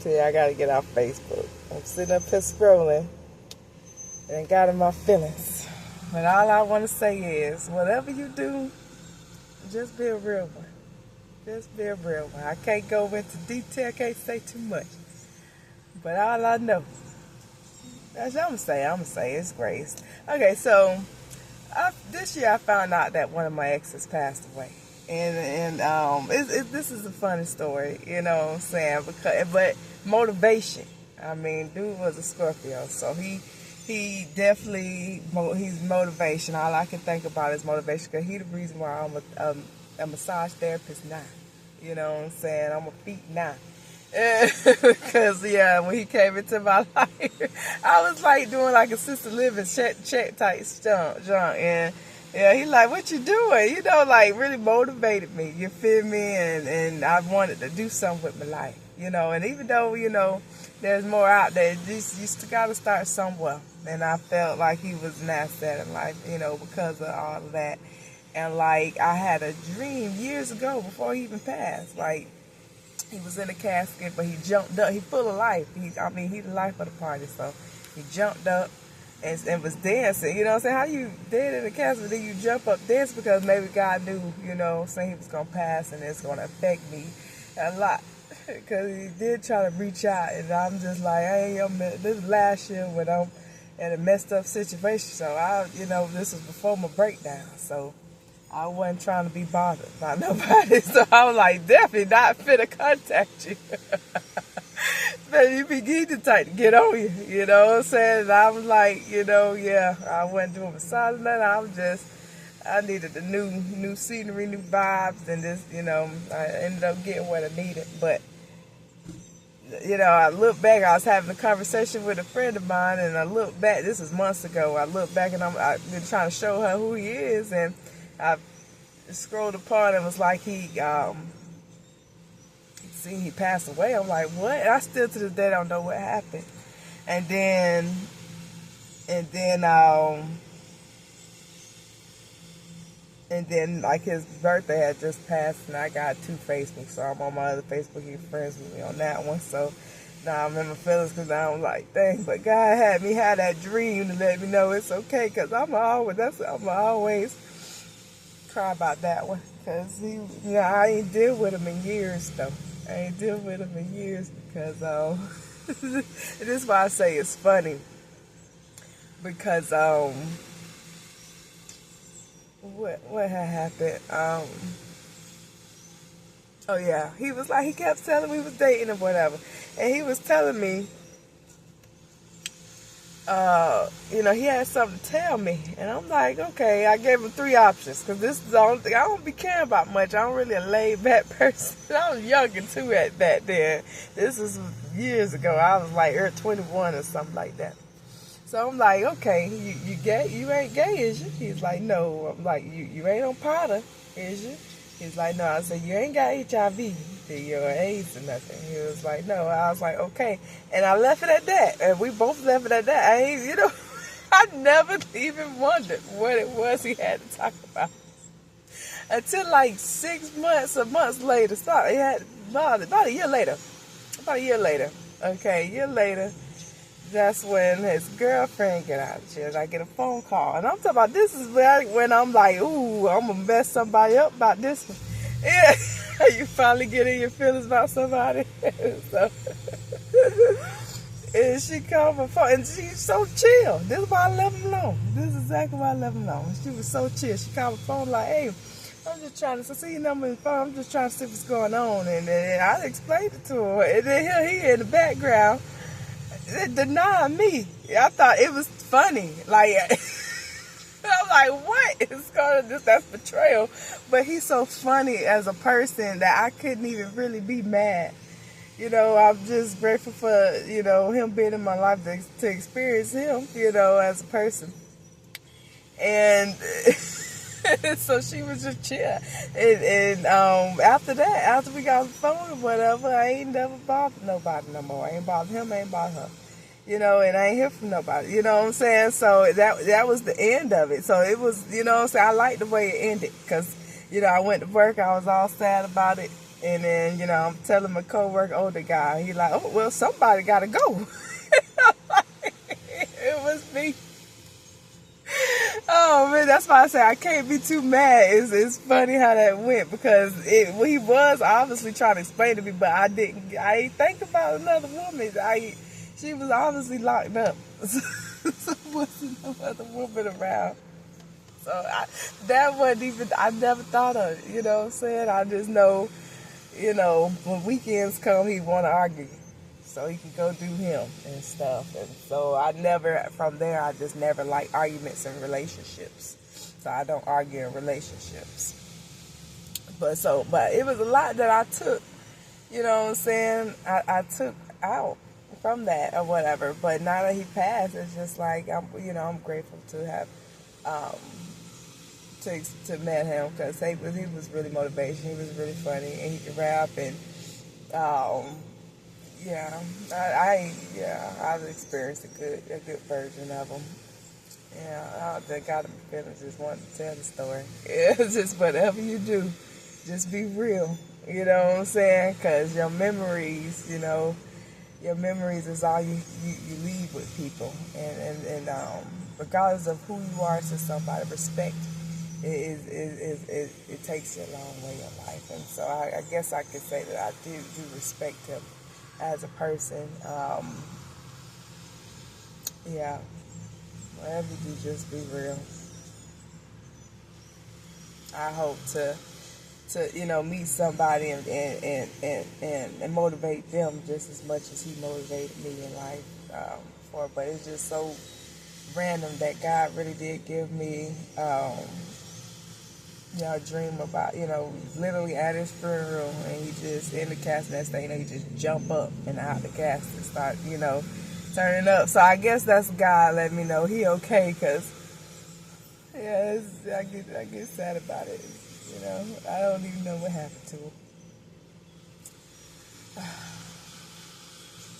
tell you, I gotta get off Facebook. I'm sitting up here scrolling and got in my feelings. But all I want to say is, whatever you do, just be a real one. Just be a real one. I can't go into detail, can't say too much. But all I know, that's what I'm gonna say it's grace. Okay, so this year I found out that one of my exes passed away. And this is a funny story, you know what I'm saying? But motivation. I mean, dude was a Scorpio, so he definitely, he's motivation. All I can think about is motivation, because he's the reason why I'm a massage therapist now. You know what I'm saying? I'm a feet now. Because, yeah, when he came into my life, I was like doing like assisted living, check type junk. And yeah, he like, what you doing? You know, like really motivated me. You feel me? And I wanted to do something with my life. You know, and even though, you know, there's more out there, you still got to start somewhere. And I felt like he was an asset in life, you know, because of all of that. And like, I had a dream years ago before he even passed. Like, he was in a casket, but he jumped up. He full of life. He's the life of the party. So he jumped up and was dancing. You know what I'm saying? How you dead in a casket, then you jump up dance, because maybe God knew, you know, saying he was going to pass and it's going to affect me a lot. Because he did try to reach out, and I'm just like, hey, this is last year when I'm in a messed up situation. So you know, this was before my breakdown. So I wasn't trying to be bothered by nobody. So I was like, definitely not fit to contact you. But you be getting tight to get on you. You know what I'm saying? And I was like, you know, yeah, I wasn't doing massage or nothing. I needed the new scenery, new vibes, and this, you know, I ended up getting what I needed. But, you know, I look back, I was having a conversation with a friend of mine, and I look back, this was months ago, I look back and I've been trying to show her who he is, and I scrolled apart and was like, he passed away. I'm like, what? And I still to this day don't know what happened. And then like his birthday had just passed, and I got 2 Facebook, so I'm on my other Facebook. He's friends with me on that one. So now I'm in my feelings, because now I'm like, dang, but God had me have that dream to let me know it's okay, because I'm always cry about that one, because I ain't deal with him in years though. I ain't deal with him in years, because this is why I say it's funny, because what had happened? Oh yeah, he was like, he kept telling me we was dating or whatever, and he was telling me, you know, he had something to tell me, and I'm like, okay. I gave him 3 options, because this is the only thing I don't be caring about much. I don't really a laid back person. I was younger too at back then. This was years ago. I was like 21 or something like that. So I'm like, okay, you gay? You ain't gay, is you? He's like, no. I'm like, you ain't on powder, is you? He's like, no. I said, you ain't got HIV or AIDS or nothing. He was like, no. I was like, okay. And I left it at that. And we both left it at that. I ain't, you know, I never even wondered what it was he had to talk about. Until like 6 months or months later. Sorry, it had about a year later. Okay, a year later. That's when his girlfriend get out of jail. I get a phone call. And I'm talking about, this is when I'm like, ooh, I'm going to mess somebody up about this one. Yeah, you finally get in your feelings about somebody. So, and she called my phone, and she's so chill. This is why I left him alone. This is exactly why I left him alone. She was so chill. She called my phone like, hey, I'm just trying to see your number in the phone. I'm just trying to see what's going on. And then I explained it to her. And then he in the background, denying me. I thought it was funny. Like, I'm like, what is going on? That's betrayal. But he's so funny as a person that I couldn't even really be mad. You know, I'm just grateful for, you know, him being in my life to experience him, you know, as a person. And so she was just chill. And after that, after we got on the phone or whatever, I ain't never bothered nobody no more. I ain't bothered him, I ain't bothered her. You know, and I ain't hear from nobody. You know what I'm saying? So that was the end of it. So it was, you know what I'm saying? I liked the way it ended, because, you know, I went to work, I was all sad about it. And then, you know, I'm telling my coworker, older guy, he like, oh, well, somebody got to go. It was me. Oh man, that's why I say I can't be too mad. It's funny how that went because he was obviously trying to explain to me, but I didn't think about another woman. She was obviously locked up. So there wasn't no other woman around. So that wasn't even, I never thought of it, you know what I'm saying? I just know, you know, when weekends come, he want to argue. So he can go do him and stuff. And so from there, I just never like arguments in relationships. So I don't argue in relationships. But it was a lot that I took, you know what I'm saying? I took out from that or whatever. But now that he passed, it's just like, I'm grateful to have, to met him because he was really motivational. He was really funny and he could rap and, yeah, I've experienced a good version of them. Yeah, I got him feeling just wanted to tell the story. It's just whatever you do, just be real. You know what I'm saying? Because your memories, your memories is all you leave with people, and regardless of who you are to somebody, respect it takes you a long way in life. And so I guess I could say that I do respect him as a person. Yeah, whatever you do, just be real. I hope to meet somebody and motivate them just as much as he motivated me in life. But it's just so random that God really did give me a dream about, literally at his funeral, and he just in the casket next thing, he just jump up and out the casket and start, turning up. So I guess that's God letting me know he okay, cause I get sad about it. I don't even know what happened to him.